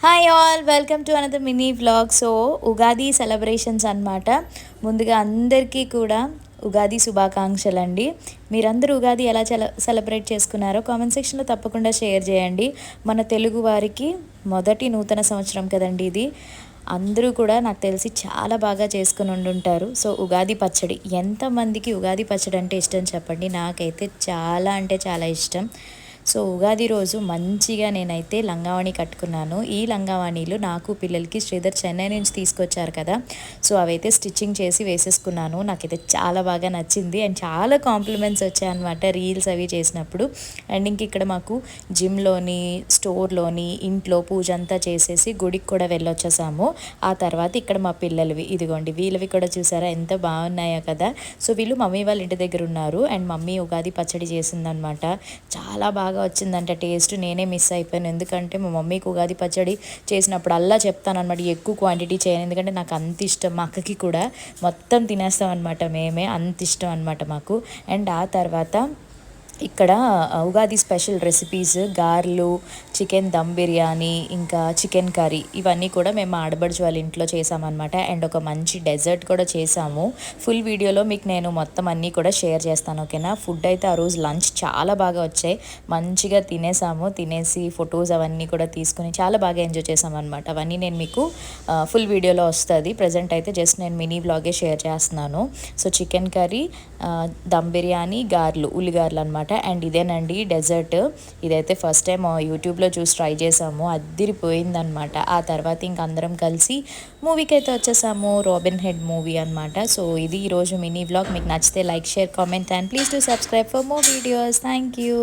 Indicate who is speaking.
Speaker 1: Hi all, welcome to another mini vlog. So Ugadi celebrations అన్నమాట. ముందుగా అందరికీ కూడా ఉగాది శుభాకాంక్షలు అండి. మీరందరూ ఉగాది ఎలా సెలబ్రేట్ చేసుకున్నారో కామెంట్ సెక్షన్లో తప్పకుండా షేర్ చేయండి. మన తెలుగు వారికి మొదటి నూతన సంవత్సరం కదండి ఇది. అందరూ కూడా నాకు తెలిసి చాలా బాగా చేసుకుని ఉండుంటారు. సో ఉగాది పచ్చడి, ఎంతమందికి ఉగాది పచ్చడి అంటే ఇష్టం చెప్పండి? నాకైతే చాలా అంటే చాలా ఇష్టం. సో ఉగాది రోజు మంచిగా నేనైతే లంగావాణి కట్టుకున్నాను. ఈ లంగావాణీలు నాకు పిల్లలకి శ్రీధర్ చెన్నై నుంచి తీసుకొచ్చారు కదా, సో అవైతే స్టిచ్చింగ్ చేసి వేసేసుకున్నాను. నాకైతే చాలా బాగా నచ్చింది అండ్ చాలా కాంప్లిమెంట్స్ వచ్చాయన్నమాట రీల్స్ అవి చేసినప్పుడు. అండ్ ఇంక ఇక్కడ మాకు జిమ్లోని, స్టోర్లోని, ఇంట్లో పూజ అంతా చేసేసి గుడికి కూడా వెళ్ళొచ్చేసాము. ఆ తర్వాత ఇక్కడ మా పిల్లలవి ఇదిగోండి, వీళ్ళవి కూడా చూసారా ఎంత బాగున్నాయో కదా. సో వీళ్ళు మమ్మీ వాళ్ళ ఇంటి దగ్గర ఉన్నారు అండ్ మమ్మీ ఉగాది పచ్చడి చేసిందనమాట. చాలా బాగా వచ్చిందంట టేస్ట్. నేనే మిస్ అయిపోయాను, ఎందుకంటే మా మమ్మీకి ఉగాది పచ్చడి చేసినప్పుడు అల్లా చెప్తాను అనమాట, ఎక్కువ క్వాంటిటీ చేయను, ఎందుకంటే నాకు అంత ఇష్టం. మా అక్కకి కూడా మొత్తం తినేస్తాం అనమాట, మేమే అంత ఇష్టం అనమాట మాకు. అండ్ ఆ తర్వాత ఇక్కడ ఉగాది స్పెషల్ రెసిపీస్ గారెలు, చికెన్ దమ్ బిర్యానీ, ఇంకా చికెన్ కర్రీ, ఇవన్నీ కూడా మేము ఆడబడుచు వాళ్ళ ఇంట్లో చేసామన్నమాట. అండ్ ఒక మంచి డెజర్ట్ కూడా చేసాము. ఫుల్ వీడియోలో మీకు నేను మొత్తం అన్నీ కూడా షేర్ చేస్తాను, ఓకేనా. ఫుడ్ అయితే ఆ రోజు లంచ్ చాలా బాగా వచ్చాయి, మంచిగా తినేసాము. తినేసి ఫొటోస్ అవన్నీ కూడా తీసుకుని చాలా బాగా ఎంజాయ్ చేసామన్నమాట. అవన్నీ నేను మీకు ఫుల్ వీడియోలో వస్తుంది. ప్రజెంట్ అయితే జస్ట్ నేను మినీ వ్లాగే షేర్ చేస్తున్నాను. So chicken curry, dum biryani, గారెలు, ఉల్లిగారెలు అనమాట. అండ్ ఇదేనండి డెజర్ట్. ఇదైతే ఫస్ట్ టైం యూట్యూబ్లో చూసి ట్రై చేసాము, అద్దిరిపోయిందనమాట. ఆ తర్వాత ఇంక అందరం కలిసి మూవీకి అయితే వచ్చేసాము, రాబిన్ హుడ్ మూవీ అనమాట. సో ఇది ఈరోజు మినీ వ్లాగ్. మీకు నచ్చితే like, share, comment and please to subscribe for more videos. Thank you.